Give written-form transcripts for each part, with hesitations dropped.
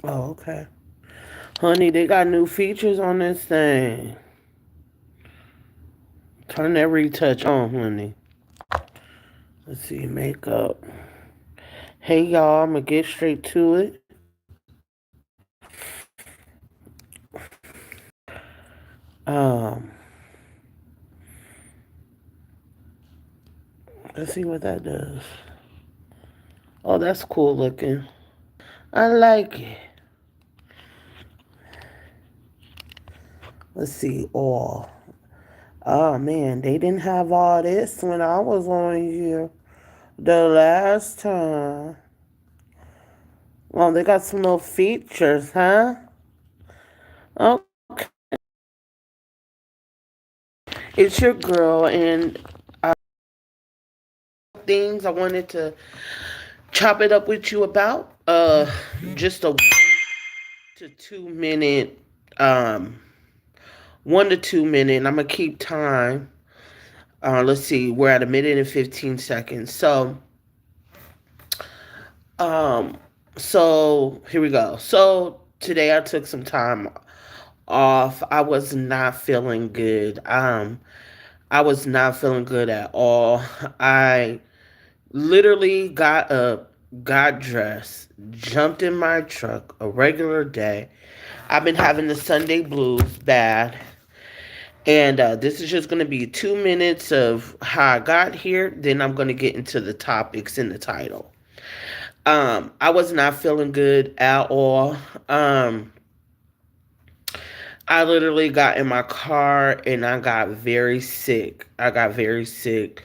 Oh, okay. Honey, they got new features on this thing. Turn that retouch on, honey. Let's see, makeup. Hey, y'all, I'm gonna get straight to it. Um, let's see what that does. Oh, that's cool looking. I like it. Let's see, all. Oh man, they didn't have all this when I was on here the last time. Well, they got some little features, huh? Okay. It's your girl, and things I wanted to chop it up with you about. Just a 1 to 2 minute, um, 1 to 2 minute. And I'm gonna keep time. Let's see, we're at a minute and 15 seconds. Um, so here we go. So today I took some time off. I was not feeling good. I was not feeling good at all. I literally got up, got dressed, jumped in my truck, a regular day. I've been having the Sunday blues bad. And this is just going to be 2 minutes of how I got here. Then I'm going to get into the topics in the title. I was not feeling good at all. Um, I literally got in my car and I got very sick. I got very sick.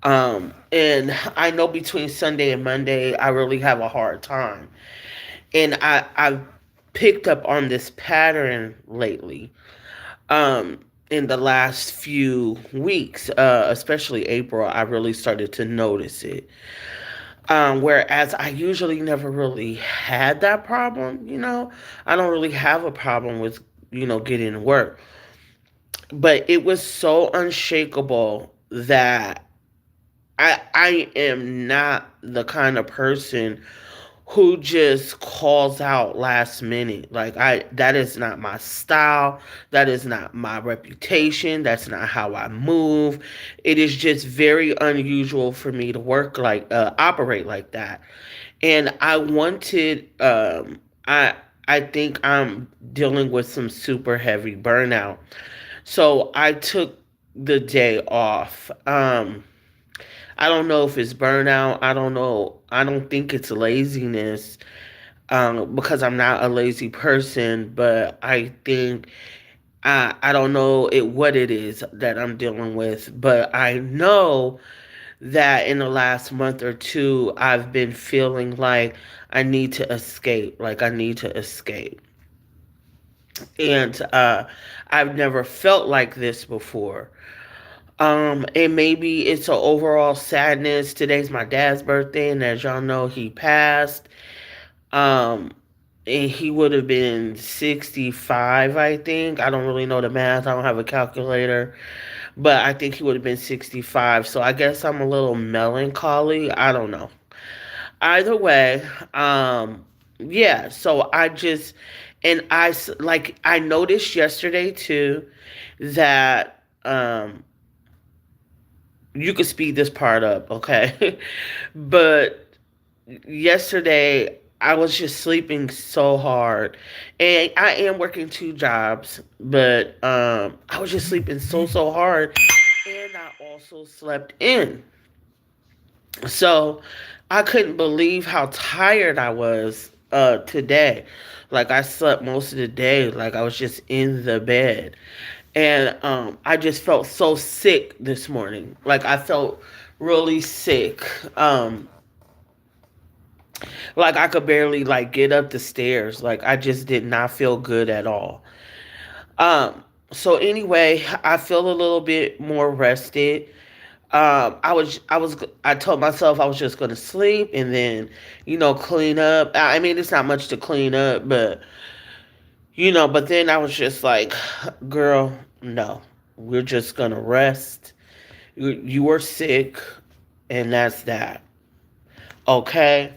And I know between Sunday and Monday, I really have a hard time. And I've picked up on this pattern lately. In the last few weeks, especially April, I really started to notice it. Whereas I usually never really had that problem, I don't really have a problem with, getting to work. But it was so unshakable that I am not the kind of person who just calls out last minute. Like that is not my style. That is not my reputation. That's not how I move. It is just very unusual for me to operate like that. And I wanted I think I'm dealing with some super heavy burnout. So I took the day off. I don't know if it's burnout. I don't know. I don't think it's laziness, because I'm not a lazy person, but I think I don't know what it is that I'm dealing with, but I know that in the last month or two, I've been feeling like I need to escape, like I need to escape. And I've never felt like this before. And maybe it's an overall sadness. Today's my dad's birthday, and as y'all know, he passed. Um, and he would have been 65, I think. I don't really know the math. I don't have a calculator, but I think he would have been 65. So I guess I'm a little melancholy. I don't know. Either way, yeah. So I noticed yesterday too that you could speed this part up, okay? But yesterday I was just sleeping so hard. And I am working two jobs, but I was just sleeping so hard, and I also slept in. So I couldn't believe how tired I was today. Like I slept most of the day, like I was just in the bed. And I just felt so sick this morning. Like I felt really sick. Like I could barely like get up the stairs. Like I just did not feel good at all. So anyway, I feel a little bit more rested. I told myself I was just gonna sleep and then, clean up. I mean, it's not much to clean up, but but then I was just like, girl, no, we're just gonna rest. You were sick, and that's that. Okay.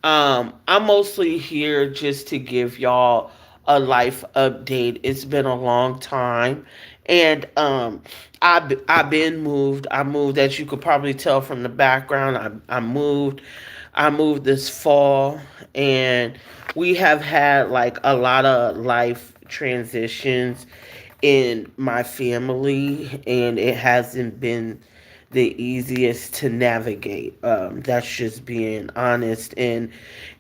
I'm mostly here just to give y'all a life update. It's been a long time, and I've been moved. I moved, as you could probably tell from the background. I moved. I moved this fall, and we have had like a lot of life transitions in my family, and it hasn't been the easiest to navigate. That's just being honest. And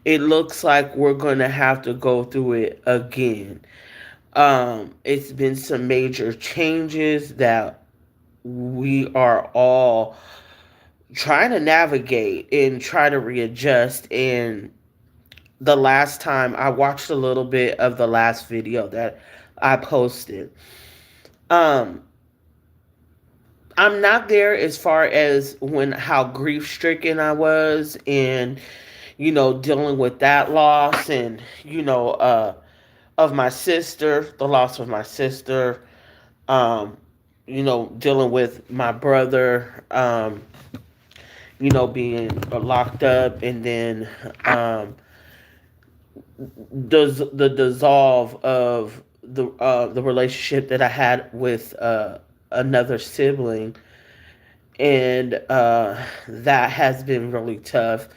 it looks like we're going to have to go through it again. It's been some major changes that we are all trying to navigate and try to readjust. And the last time I watched a little bit of the last video that I posted, um, I'm not there as far as when how grief stricken I was, and dealing with that loss, and of my sister, the loss of my sister, um dealing with my brother, being locked up, and then does the dissolve of the relationship that I had with another sibling, and that has been really tough.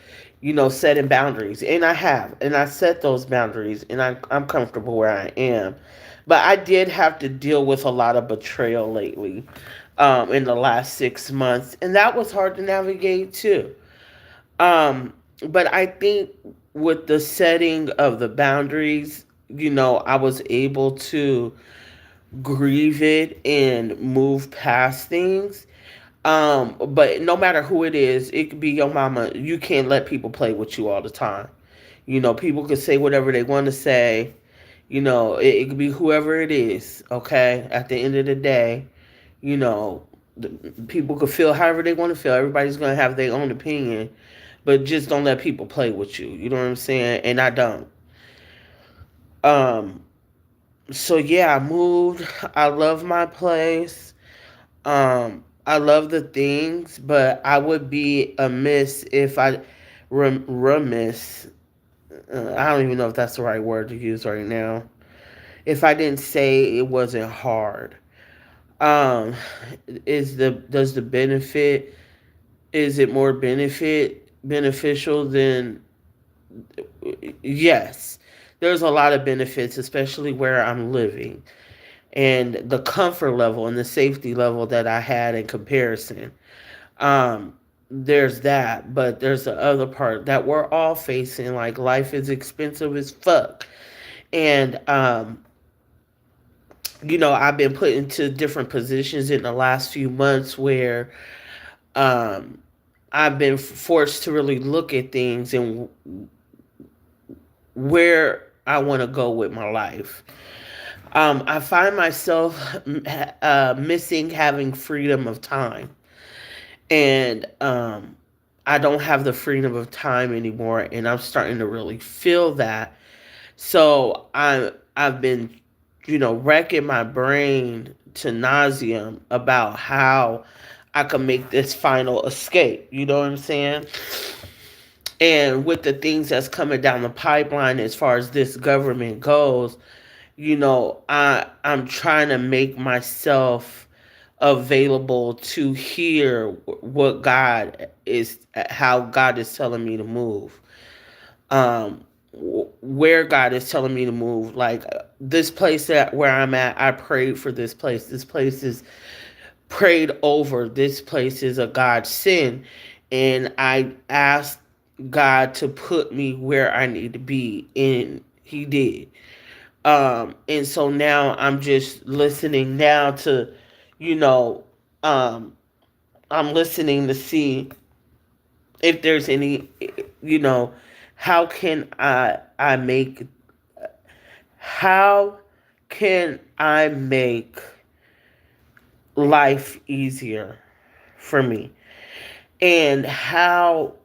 Setting boundaries, and I set those boundaries, and I'm comfortable where I am. But I did have to deal with a lot of betrayal lately, in the last 6 months, and that was hard to navigate too. But I think with the setting of the boundaries, I was able to grieve it and move past things. But no matter who it is, it could be your mama. You can't let people play with you all the time. People can say whatever they want to say. It could be whoever it is. Okay, at the end of the day, you know, the, people could feel however they want to feel. Everybody's gonna have their own opinion, but just don't let people play with you. You know what I'm saying? And I don't. Um. So yeah, I moved. I love my place. I love the things, but I would be amiss if I remiss. I don't even know if that's the right word to use right now. If I didn't say it wasn't hard, um, does the benefit, is it more beneficial than, yes. There's a lot of benefits, especially where I'm living, and the comfort level and the safety level that I had in comparison. Um, there's that, but there's the other part that we're all facing. Like, life is expensive as fuck, and I've been put into different positions in the last few months where um, I've been forced to really look at things and where I want to go with my life. I find myself missing having freedom of time, and I don't have the freedom of time anymore, and I'm starting to really feel that. So I've been, wrecking my brain to nauseum about how I can make this final escape. You know what I'm saying? And with the things that's coming down the pipeline as far as this government goes, I'm trying to make myself available to hear what God is, how God is telling me to move. Where God is telling me to move. Like, this place that where I'm at, I prayed for this place. This place is prayed over. This place is a God sin, and I asked God to put me where I need to be, and He did. And so now I'm just listening now to, you know, um, I'm listening to see if there's any, you know, how can I make, how can I make life easier for me, and how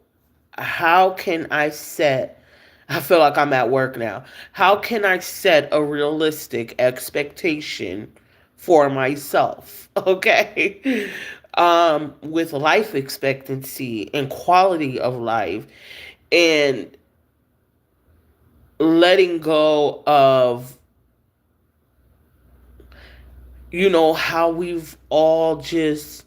can I set, I feel like I'm at work now. How can I set a realistic expectation for myself? Okay. With life expectancy and quality of life. And letting go of, how we've all just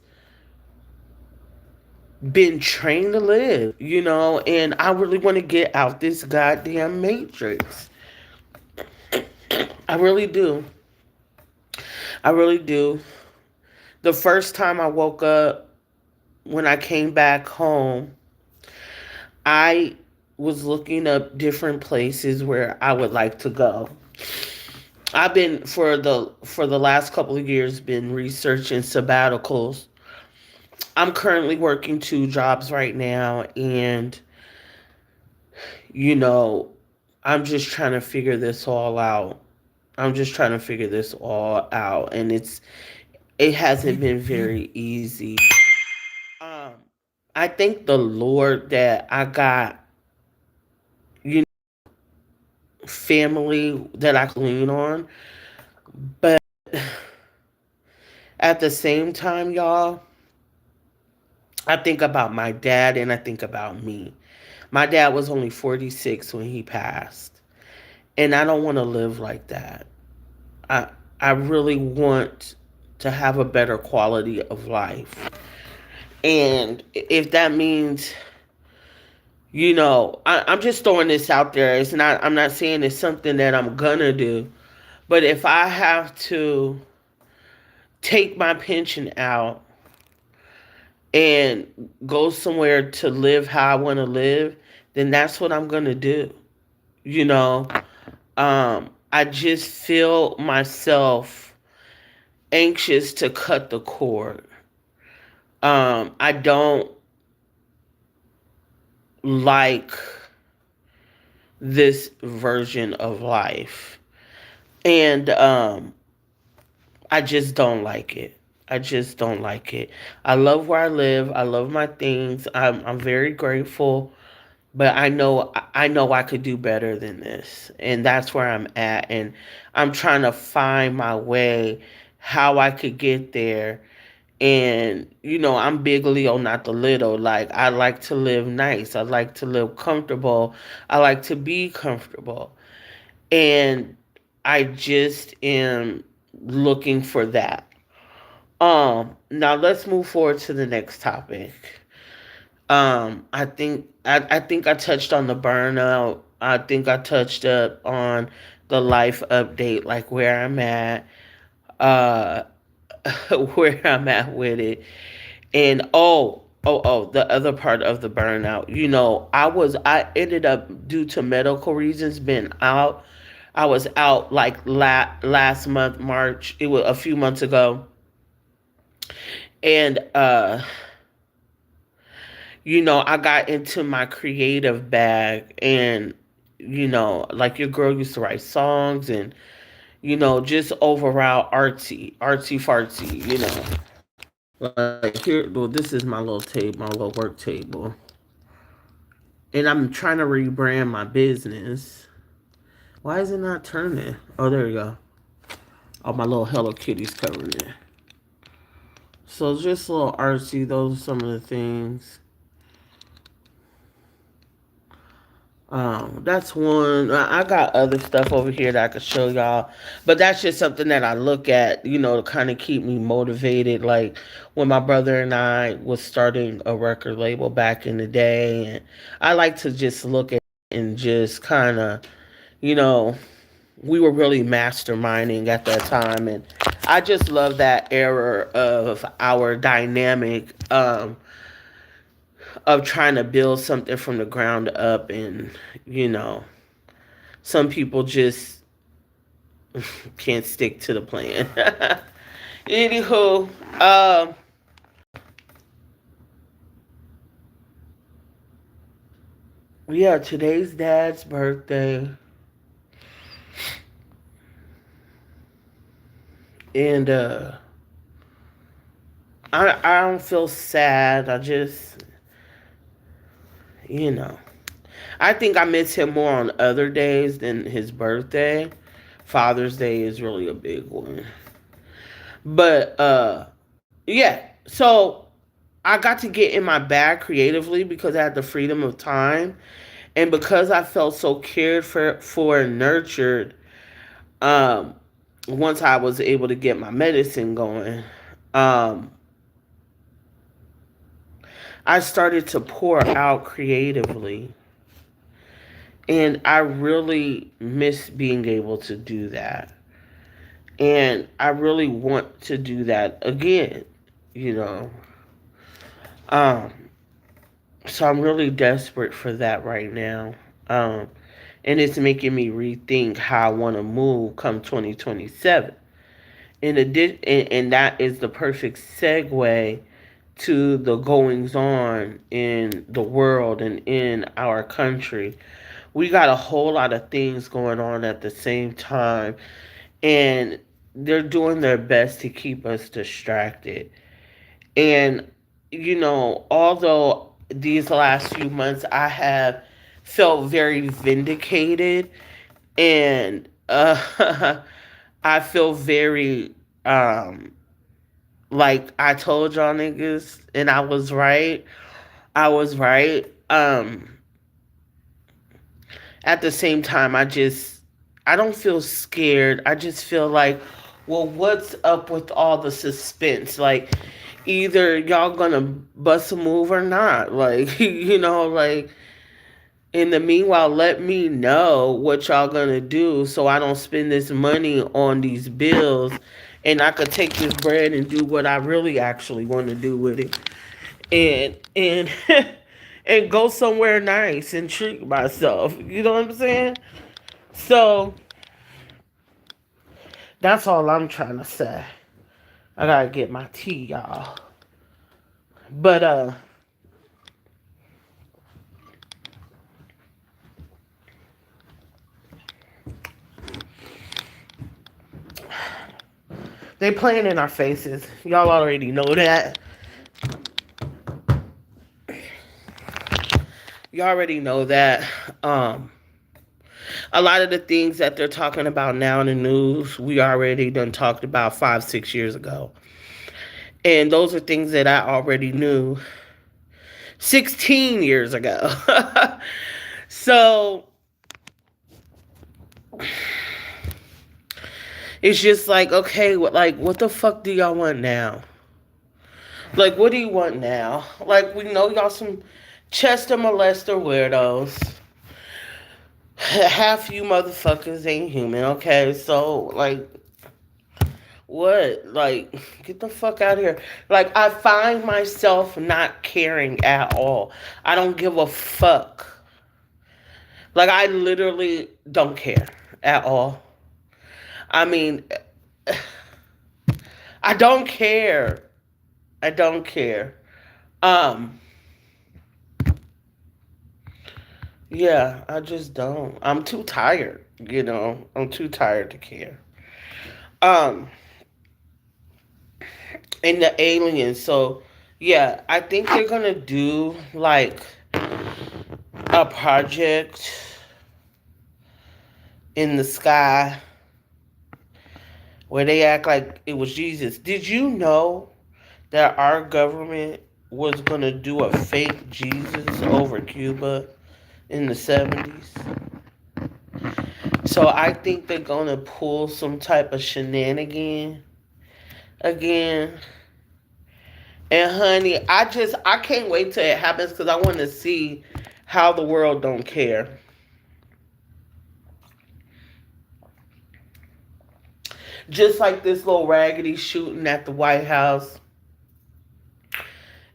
been trained to live, and I really want to get out this goddamn matrix. I really do. I really do. The first time I woke up, when I came back home, I was looking up different places where I would like to go. I've been for the last couple of years been researching sabbaticals. I'm currently working two jobs right now, and you know, I'm just trying to figure this all out. I'm just trying to figure this all out, and it hasn't been very easy. Um, I thank the Lord that I got, you family that I can lean on, but at the same time, y'all, I think about my dad and I think about me. My dad was only 46 when he passed, and I don't want to live like that. I I really want to have a better quality of life. And if that means, I'm just throwing this out there. I'm not saying it's something that I'm gonna do, but if I have to take my pension out and go somewhere to live how I want to live, then that's what I'm gonna do. You know, I just feel myself anxious to cut the cord. I don't like this version of life, and I just don't like it. I just don't like it. I love where I live. I love my things. I'm very grateful, but I know I could do better than this, and that's where I'm at. And I'm trying to find my way, how I could get there. And I'm big Leo, not the little. Like, I like to live nice. I like to live comfortable. I like to be comfortable. And I just am looking for that. Now let's move forward to the next topic. I think I touched on the burnout. I think I touched up on the life update, like where I'm at, uh, where I'm at with it. And the other part of the burnout. I ended up, due to medical reasons, been out. I was out like last month, March. It was a few months ago, and I got into my creative bag, and like your girl used to write songs, and just overall artsy fartsy. Like, here, well, this is my little table, my little work table, and I'm trying to rebrand my business. Why is it not turning? Oh, there you go. Oh, my little Hello Kitty's covering it. So just a little artsy. Those are some of the things. That's one. I got other stuff over here that I could show y'all, but that's just something that I look at, to kind of keep me motivated. Like when my brother and I was starting a record label back in the day, and I like to just look at it and just kind of, you know, we were really masterminding at that time, and I just love that era of our dynamic. Of trying to build something from the ground up, and you know some people just can't stick to the plan. Anywho, yeah, today's dad's birthday, and I don't feel sad. I just, you know I think I miss him more on other days than his birthday. Father's Day is really a big one. But yeah, so I got to get in my bag creatively because I had the freedom of time. And because I felt so cared for and nurtured, um, once I was able to get my medicine going, um, I started to pour out creatively. And I really miss being able to do that. And I really want to do that again, you know. Um, so I'm really desperate for that right now. Um, and it's making me rethink how I want to move come 2027. And that is the perfect segue to the goings on in the world and in our country. We got a whole lot of things going on at the same time, and they're doing their best to keep us distracted. And, although these last few months I have felt very vindicated, and I feel very, like I told y'all niggas, and I was right. I was right. At the same time, I don't feel scared. I just feel like, well, what's up with all the suspense? Like, either y'all gonna bust a move or not. Like, like, in the meanwhile, let me know what y'all gonna do so I don't spend this money on these bills, and I could take this bread and do what I really actually want to do with it. And and go somewhere nice and treat myself. You know what I'm saying? So that's all I'm trying to say. I gotta get my tea, y'all. But they playing in our faces. Y'all already know that. You already know that. Um, a lot of the things that they're talking about now in the news, we already done talked about 5, 6 years ago. And those are things that I already knew 16 years ago. So it's just like, okay, what the fuck do y'all want now? Like, what do you want now? Like, we know y'all some Chester molester weirdos. Half you motherfuckers ain't human, okay? So, like, what? Like, get the fuck out of here. Like, I find myself not caring at all. I don't give a fuck. Like, I literally don't care at all. I mean, I don't care. I don't care. Um, yeah, I just don't. I'm too tired, I'm too tired to care. Um, and the aliens, so yeah, I think they're gonna do like a project in the sky where they act like it was Jesus. Did you know that our government was gonna do a fake Jesus over Cuba in the 70s? So I think they're gonna pull some type of shenanigan again. And honey, I can't wait till it happens because I want to see how the world don't care. Just like this little raggedy shooting at the White House.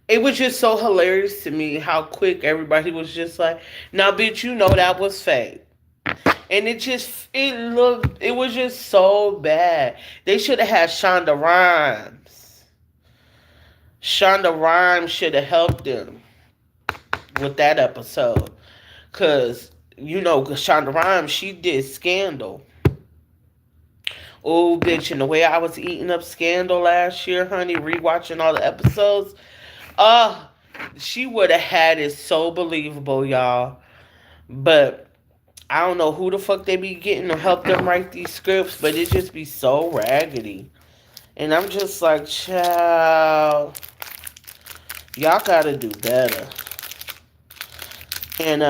It was just so hilarious to me how quick everybody was just like, now bitch, you know that was fake. And it was just so bad. They should have had Shonda Rhimes. Shonda Rhimes should have helped them with that episode. Because, Shonda Rhimes, she did Scandal. Oh, bitch, and the way I was eating up Scandal last year, honey, rewatching all the episodes, uh, she would have had it so believable, y'all. But I don't know who the fuck they be getting to help them write these scripts, but it just be so raggedy. And I'm just like, child, y'all gotta do better. And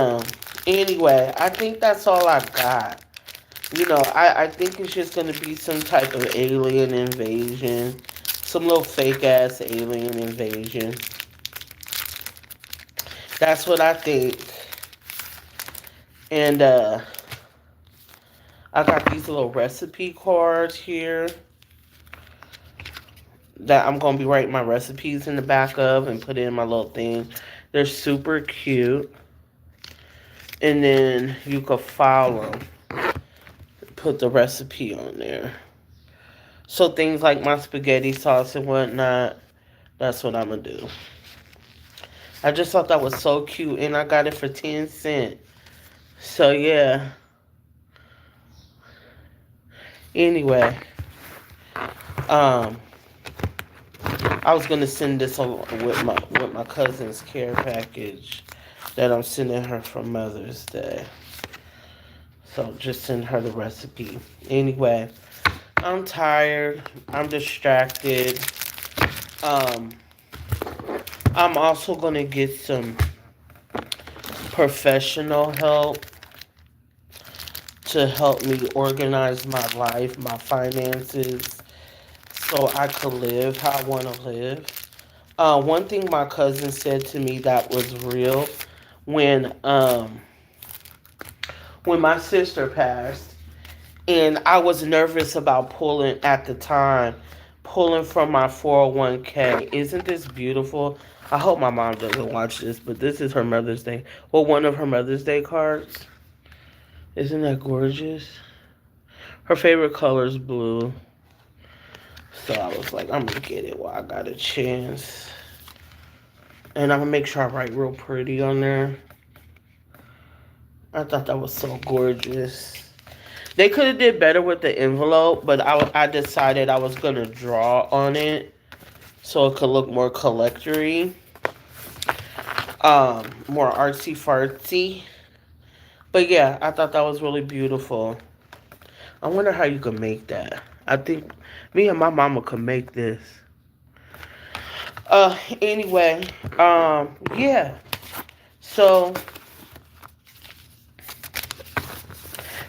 Anyway, I think that's all I got. I think it's just gonna be some type of alien invasion, some little fake ass alien invasion. That's what I think. And I got these little recipe cards here that I'm gonna be writing my recipes in the back of and put in my little thing. They're super cute. And then you could follow, put the recipe on there. So things like my spaghetti sauce and whatnot, that's what I'm gonna do. I just thought that was so cute, and I got it for 10 cents. So yeah. Anyway, um, I was gonna send this with my cousin's care package that I'm sending her for Mother's Day. So just send her the recipe. Anyway, I'm tired. I'm distracted. Um, I'm also gonna get some professional help to help me organize my life, my finances, so I could live how I want to live. One thing my cousin said to me that was real when um when my sister passed, and I was nervous about pulling at the time, pulling from my 401k. Isn't this beautiful? I hope my mom doesn't watch this, but this is her Mother's Day. Well, one of her Mother's Day cards. Isn't that gorgeous? Her favorite color is blue. So I was like, I'm gonna get it while I got a chance. And I'm gonna make sure I write real pretty on there. I thought that was so gorgeous. They could have did better with the envelope, but I decided I was gonna draw on it so it could look more collectory, more artsy fartsy. But yeah, I thought that was really beautiful. I wonder how you could make that. I think me and my mama could make this. Anyway, yeah. So,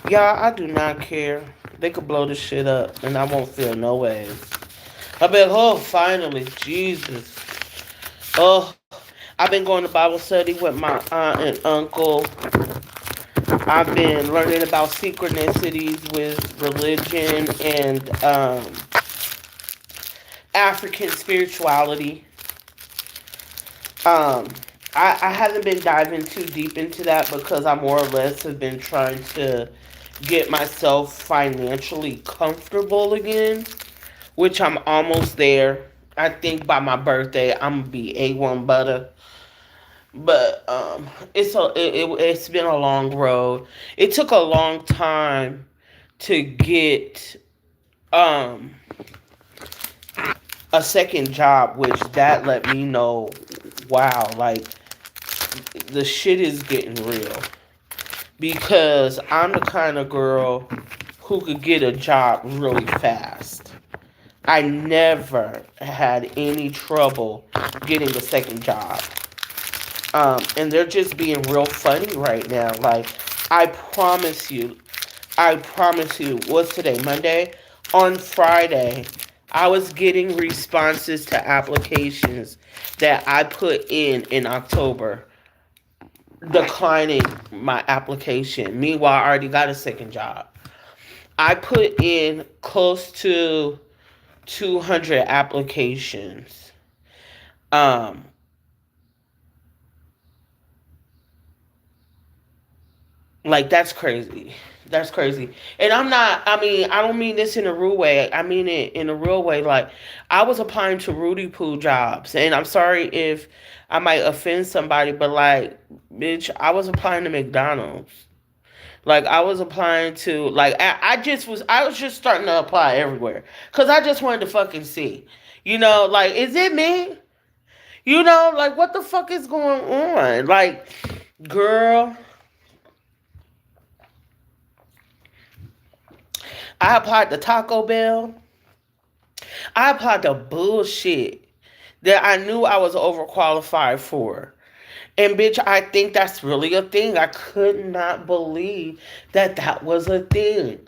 y'all, I do not care. They could blow this shit up, and I won't feel no ways. I bet, oh, finally, Jesus. Oh, I've been going to Bible study with my aunt and uncle. I've been learning about synchronicities with religion and African spirituality. Um, I haven't been diving too deep into that because I more or less have been trying to get myself financially comfortable again, which I'm almost there. I think by my birthday I'm gonna be A1 butter. But it's been a long road. It took a long time to get um a second job, which that let me know, wow, like the shit is getting real. Because I'm the kind of girl who could get a job really fast. I never had any trouble getting a second job. And they're just being real funny right now. Like, I promise you, what's today, Monday? On Friday, I was getting responses to applications that I put in October, declining my application. Meanwhile, I already got a second job. I put in close to 200 applications. Um, Like, that's crazy. That's crazy. And I mean, I don't mean this in a rude way. I mean it in a real way. Like, I was applying to Rudy Poo jobs. And I'm sorry if I might offend somebody, but like, bitch, I was applying to McDonald's. Like, I was applying to, like, I was just starting to apply everywhere. Because I just wanted to fucking see. Like, is it me? Like, what the fuck is going on? Like, girl, I applied to Taco Bell. I applied to bullshit that I knew I was overqualified for. And bitch, I think that's really a thing. I could not believe that that was a thing.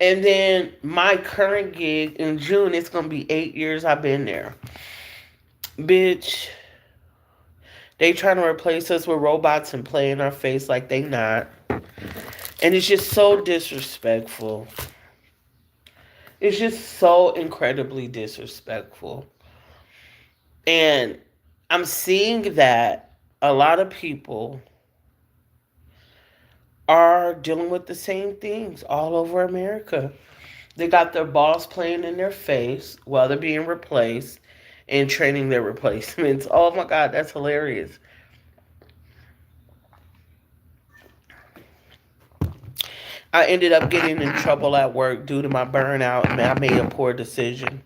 And then my current gig in June, it's gonna be 8 years I've been there. Bitch, they trying to replace us with robots and play in our face like they not. And it's just so disrespectful. It's just so incredibly disrespectful. And I'm seeing that a lot of people are dealing with the same things all over America. They got their boss playing in their face while they're being replaced and training their replacements. Oh my God, that's hilarious. I ended up getting in trouble at work due to my burnout, and I made a poor decision.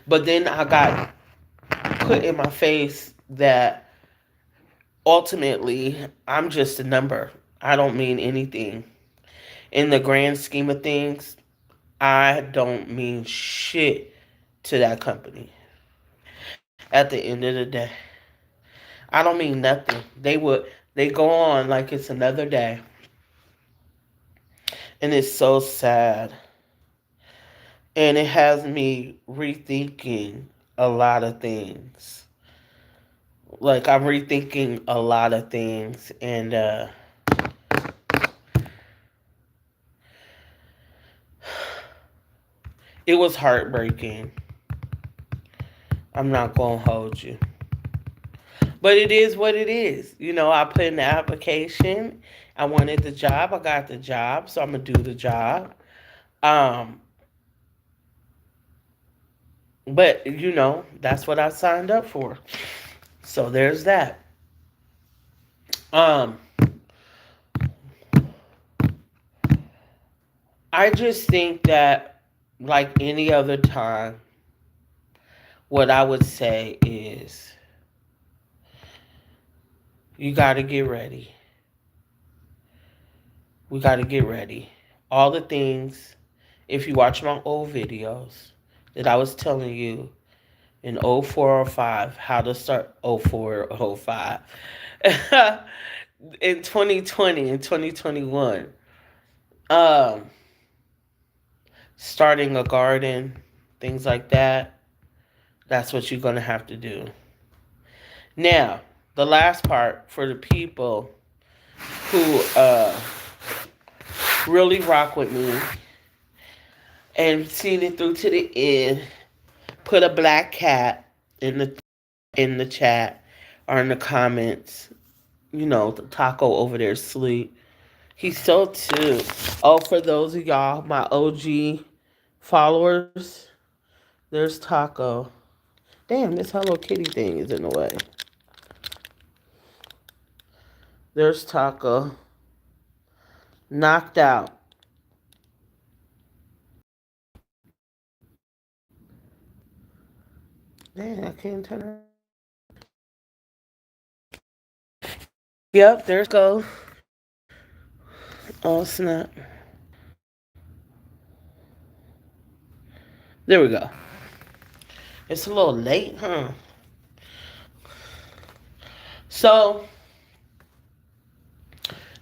But then I got put in my face that ultimately I'm just a number. I don't mean anything. In the grand scheme of things, I don't mean shit to that company. At the end of the day, I don't mean nothing. They go on like it's another day. And it's so sad. And it has me rethinking a lot of things. Like I'm rethinking a lot of things, and it was heartbreaking. I'm not gonna hold you. But it is what it is. You know, I put in the application. I wanted the job. I got the job, so I'm gonna do the job. Um, but you know, that's what I signed up for. So there's that. Um, I just think that, like any other time, what I would say is you got to get ready. We got to get ready. All the things, if you watch my old videos that I was telling you in 04 or 05, how to start 04 or 05, in 2020 and 2021, um, starting a garden, things like that, that's what you're going to have to do. Now, the last part for the people who really rock with me and seen it through to the end, put a black cat in the chat or in the comments. You know, the taco over there asleep. He's so too. Oh, for those of y'all, my OG followers, there's Taco. Damn, this Hello Kitty thing is in the way. There's Taco. Knocked out. Damn, I can't turn her. Yep, there's go. Oh, snap. There we go. It's a little late, huh? So,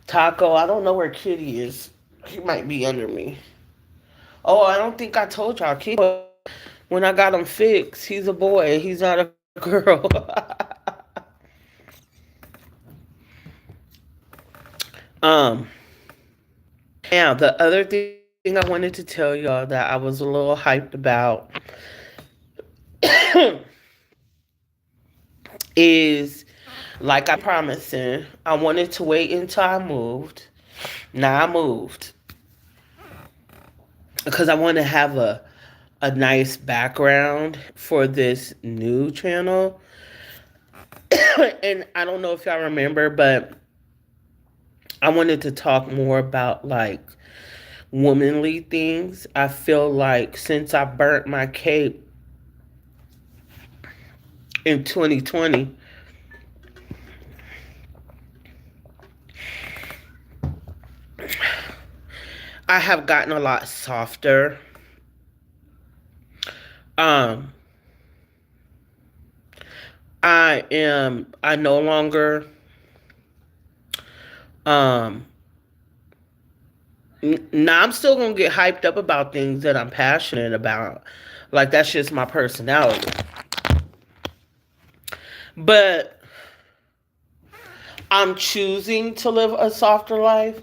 Taco, I don't know where Kitty is. He might be under me. Oh, I don't think I told y'all. Kitty, when I got him fixed, he's a boy. He's not a girl. um, Now, the other thing I wanted to tell y'all that I was a little hyped about is, like I promised, I wanted to wait until I moved. Now I moved because I want to have a nice background for this new channel. And I don't know if y'all remember, but I wanted to talk more about like womanly things. I feel like since I burnt my cape in 2020, I have gotten a lot softer. Um, I no longer, um, now I'm still gonna get hyped up about things that I'm passionate about. Like, that's just my personality. But I'm choosing to live a softer life.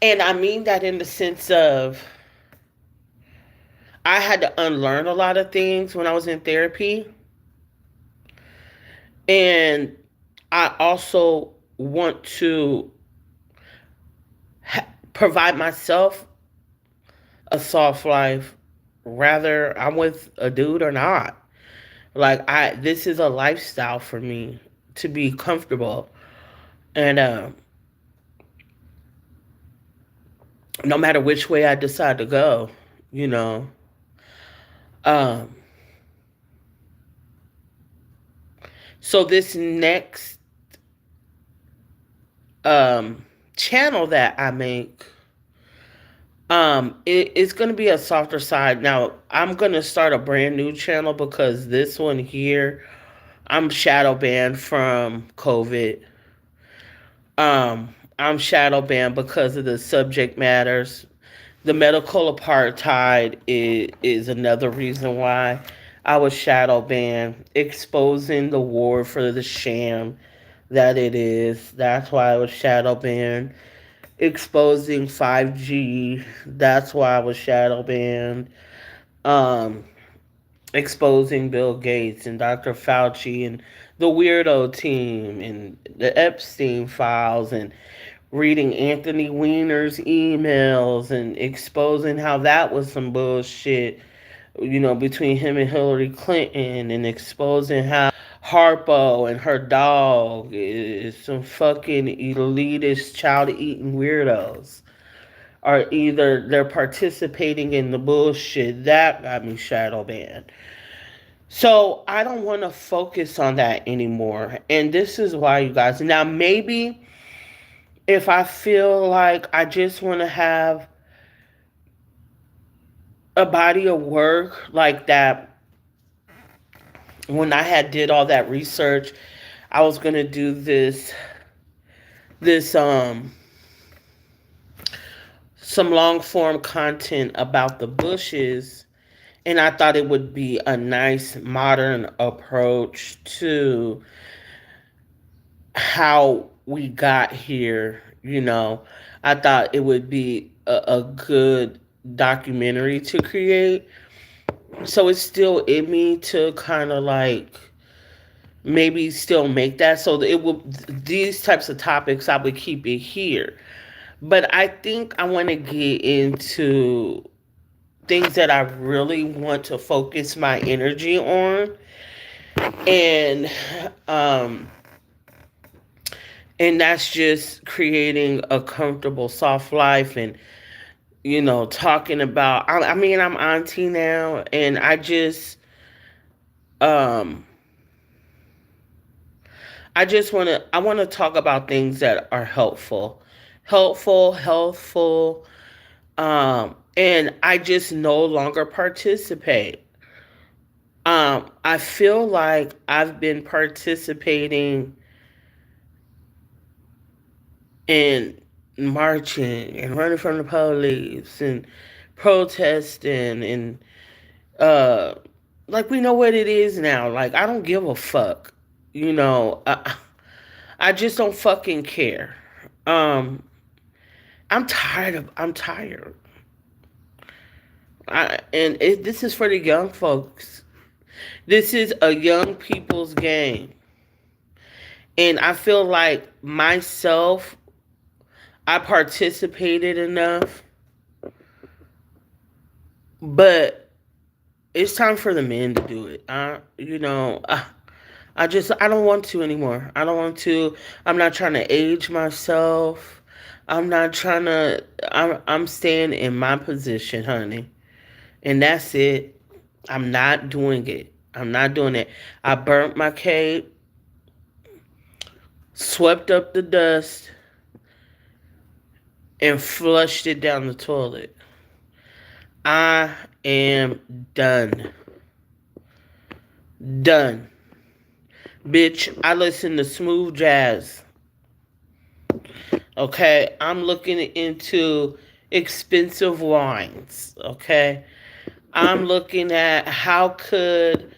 And I mean that in the sense of I had to unlearn a lot of things when I was in therapy. And I also want to provide myself a soft life, rather I'm with a dude or not. Like, this is a lifestyle for me to be comfortable. And no matter which way I decide to go, you know. Um, so this next um, channel that I make, it's going to be a softer side. Now, I'm going to start a brand new channel because this one here, I'm shadow banned from COVID. I'm shadow banned because of the subject matters. The medical apartheid is another reason why I was shadow banned, exposing the war for the sham that it is. That's why I was shadow banned. Exposing 5G. That's why I was shadow banned. Um, Exposing Bill Gates and Dr. Fauci and the weirdo team and the Epstein files, and reading Anthony Weiner's emails and exposing how that was some bullshit, between him and Hillary Clinton, and exposing how Harpo and her dog is some fucking elitist child eating weirdos. Or either they're participating in the bullshit that got me shadow banned. So I don't want to focus on that anymore. And this is why, you guys. Now, maybe if I feel like I just want to have a body of work like that, when I had did all that research, I was gonna do this some long form content about the Bushes, and I thought it would be a nice modern approach to how we got here. I thought it would be a good documentary to create. So it's still in me to kind of like maybe still make that, so that it will, these types of topics I would keep it here. But I think I want to get into things that I really want to focus my energy on. And um and that's just creating a comfortable soft life, and talking about, I mean, I'm auntie now, and um I want to talk about things that are healthful, and I just no longer participate. I feel like I've been participating in marching and running from the police and protesting, and uh like, we know what it is now. Like, I don't give a fuck. I just don't fucking care. Um, I'm tired. This is for the young folks. This is a young people's game. And I feel like myself, I participated enough, but it's time for the men to do it. I don't want to anymore. I don't want to. I'm not trying to age myself. I'm not trying to. I'm staying in my position, honey, and that's it. I'm not doing it. I'm not doing it. I burnt my cape, swept up the dust, and flushed it down the toilet. I am done. Done. Bitch, I listen to smooth jazz. Okay, I'm looking into expensive wines. Okay, I'm looking at how could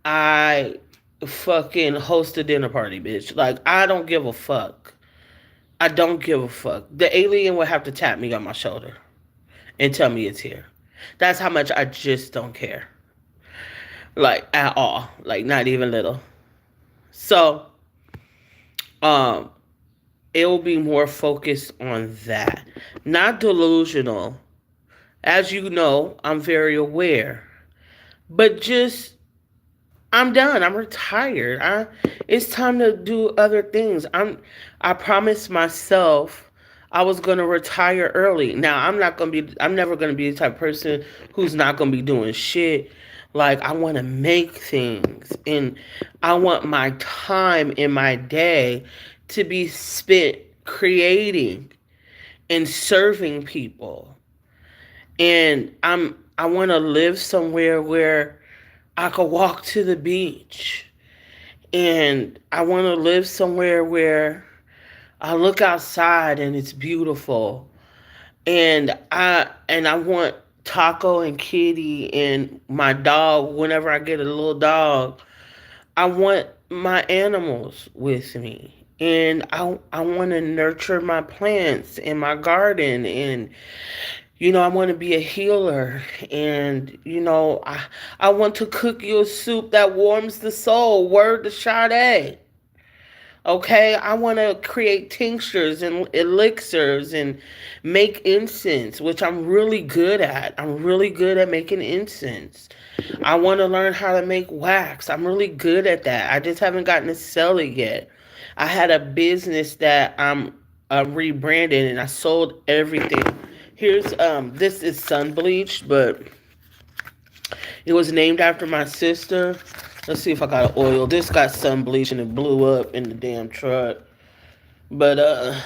I fucking host a dinner party, bitch. Like, I don't give a fuck. I don't give a fuck. The alien would have to tap me on my shoulder and tell me it's here. That's how much I just don't care. Like, at all. Like, not even little. So, um, it will be more focused on that. Not delusional. As you know, I'm very aware. But just I'm done. I'm retired. It's time to do other things. I promised myself I was gonna retire early. Now I'm never gonna be the type of person who's not gonna be doing shit. Like, I wanna make things, and I want my time in my day to be spent creating and serving people. And I wanna live somewhere where I could walk to the beach, and I want to live somewhere where I look outside and it's beautiful. And I want Taco and Kitty and my dog. Whenever I get a little dog, I want my animals with me. And I want to nurture my plants in my garden, and I want to be a healer, and I want to cook you a soup that warms the soul. Word to Sade. Okay, I want to create tinctures and elixirs and make incense, which I'm really good at. I'm really good at making incense. I want to learn how to make wax. I'm really good at that. I just haven't gotten to sell it yet. I had a business that I'm rebranding, and I sold everything. Here's this is sun bleached, but it was named after my sister. Let's see if I got an oil. This got sun bleached and it blew up in the damn truck. But I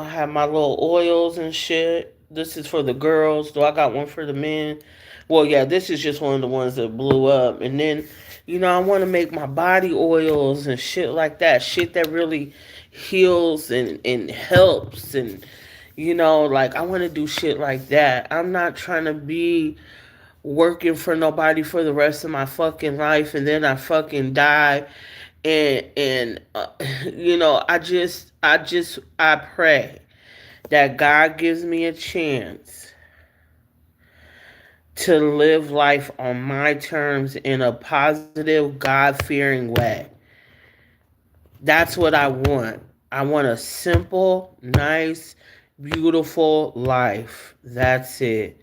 have my little oils and shit. This is for the girls. Do I got one for the men? Well, yeah, this is just one of the ones that blew up. And then, I want to make my body oils and shit like that. Shit that really heals and helps. And, like, I want to do shit like that. I'm not trying to be working for nobody for the rest of my fucking life, and then I fucking die. And I pray that God gives me a chance to live life on my terms in a positive, God-fearing way. That's what I want. I want a simple, nice, beautiful life. That's it.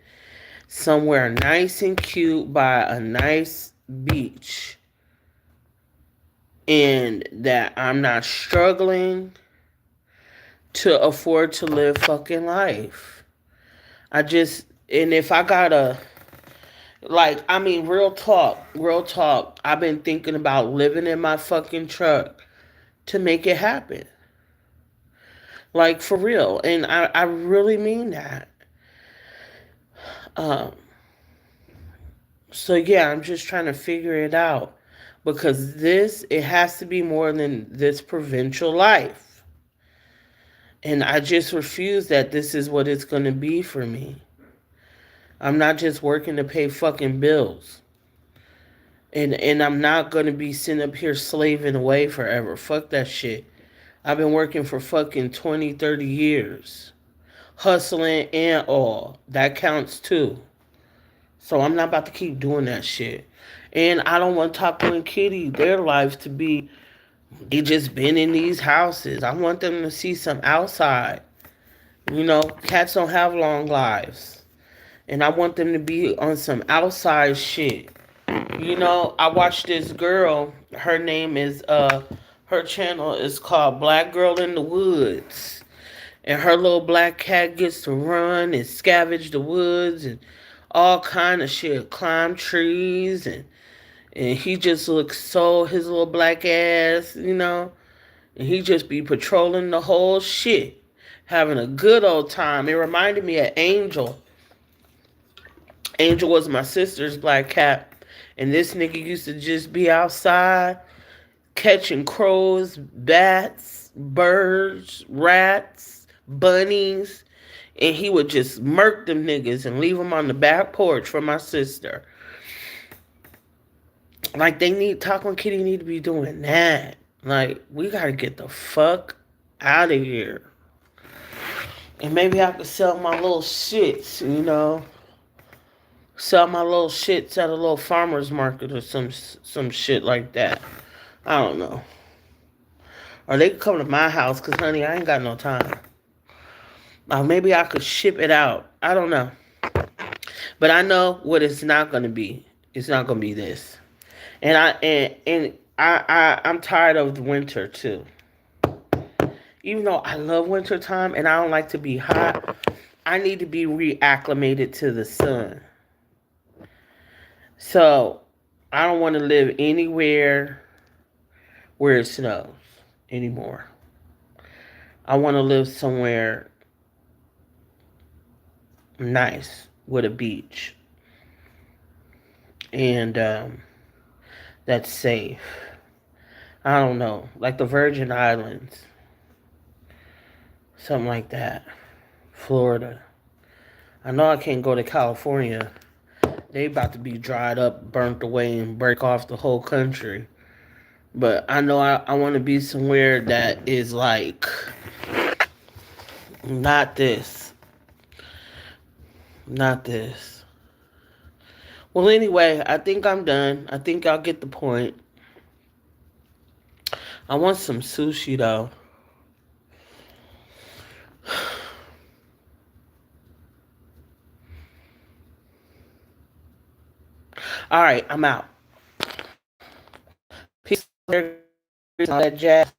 Somewhere nice and cute by a nice beach. And that I'm not struggling to afford to live fucking life. And if I gotta, real talk, I've been thinking about living in my fucking truck to make it happen. Like, for real. And I really mean that. Um, so yeah, I'm just trying to figure it out. Because it has to be more than this provincial life. And I just refuse that this is what it's going to be for me. I'm not just working to pay fucking bills. And I'm not going to be sitting up here slaving away forever. Fuck that shit. I've been working for fucking 20, 30 years. Hustling and all. That counts too. So I'm not about to keep doing that shit. And I don't want Taco and Kitty, their lives to be, they just been in these houses. I want them to see some outside. Cats don't have long lives. And I want them to be on some outside shit. I watched this girl. Her name is, her channel is called Black Girl in the Woods. And her little black cat gets to run and scavenge the woods and all kind of shit. Climb trees, and he just looks his little black ass, and he just be patrolling the whole shit, having a good old time. It reminded me of Angel. Angel was my sister's black cat, And this nigga used to just be outside catching crows, bats, birds, rats, bunnies, and he would just murk them niggas and leave them on the back porch for my sister. Like Taco and Kitty need to be doing that. Like we gotta get the fuck out of here. And maybe I could sell my little shits, sell my little shits at a little farmer's market or some shit like that. I don't know. Or they could come to my house, because, honey, I ain't got no time. Or maybe I could ship it out. I don't know. But I know what it's not going to be. It's not going to be this. And I'm tired of the winter, too. Even though I love winter time and I don't like to be hot, I need to be reacclimated to the sun. So, I don't want to live anywhere where it snows anymore. I want to live somewhere nice with a beach and that's safe. I don't know, like the Virgin Islands, something like that. Florida. I know I can't go to California. They about to be dried up, burnt away, and break off the whole country. But I know I want to be somewhere that is like not this. Not this. Well, anyway, I think I'm done. I think y'all get the point. I want some sushi, though. All right, I'm out. Peace, all that jazz.